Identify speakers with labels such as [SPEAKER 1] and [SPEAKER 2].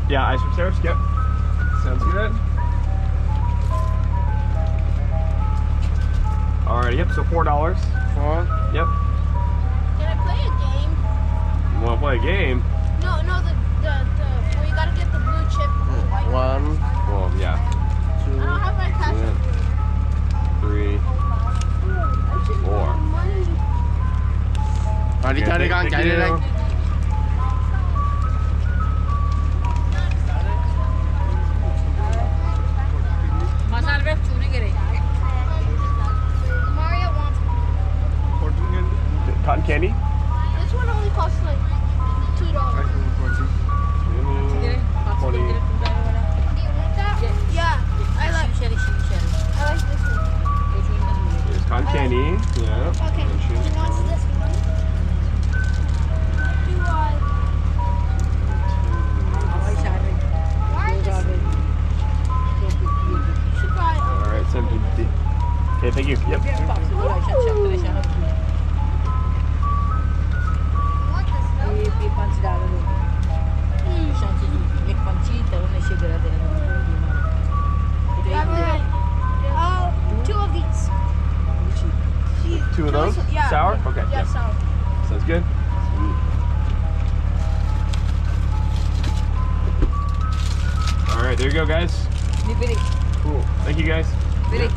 [SPEAKER 1] Yeah, ice cream syrup. Yep. Sounds good. Alright, yep, so $4.
[SPEAKER 2] 4.
[SPEAKER 1] Yep.
[SPEAKER 3] Can I play a game?
[SPEAKER 1] You wanna play a game?
[SPEAKER 3] No, the where you gotta get the blue chip. White
[SPEAKER 2] 1,
[SPEAKER 1] Well, yeah.
[SPEAKER 2] 2.
[SPEAKER 3] I don't have my cash.
[SPEAKER 1] Yeah. 3.
[SPEAKER 3] I should have
[SPEAKER 1] 4.
[SPEAKER 3] money.
[SPEAKER 2] เอาดิเอาดิกางใจเลย
[SPEAKER 4] मसाले पे चूने गिरे
[SPEAKER 3] Mario wants one.
[SPEAKER 1] Cotton candy?
[SPEAKER 3] This one only costs like $2.
[SPEAKER 4] गिरे पाँच गिरे
[SPEAKER 3] Do you want that? Yeah. I like
[SPEAKER 4] शिवशरी
[SPEAKER 3] this one.
[SPEAKER 1] There's cotton candy. Yeah.
[SPEAKER 3] Okay.
[SPEAKER 1] And
[SPEAKER 3] He
[SPEAKER 1] shoes.
[SPEAKER 3] wants this one. Do I?
[SPEAKER 4] हवाई सारे
[SPEAKER 3] Why is this? Should buy.
[SPEAKER 1] Alright, send it. Okay, thank you. Yep.
[SPEAKER 4] पाँच सौ रुपये शायद शायद
[SPEAKER 3] Want this though?
[SPEAKER 4] ये $5 शांति एक पंची तरह नशे करा दे
[SPEAKER 3] Oh, 2 of these.
[SPEAKER 1] 2 of those?
[SPEAKER 3] Yeah.
[SPEAKER 1] Sour? Okay.
[SPEAKER 3] Yeah,
[SPEAKER 1] yep.
[SPEAKER 3] sour.
[SPEAKER 1] Sounds good. Alright, there you go, guys.
[SPEAKER 4] नहीं बिरी
[SPEAKER 1] Cool. Thank you, guys.
[SPEAKER 4] बिरी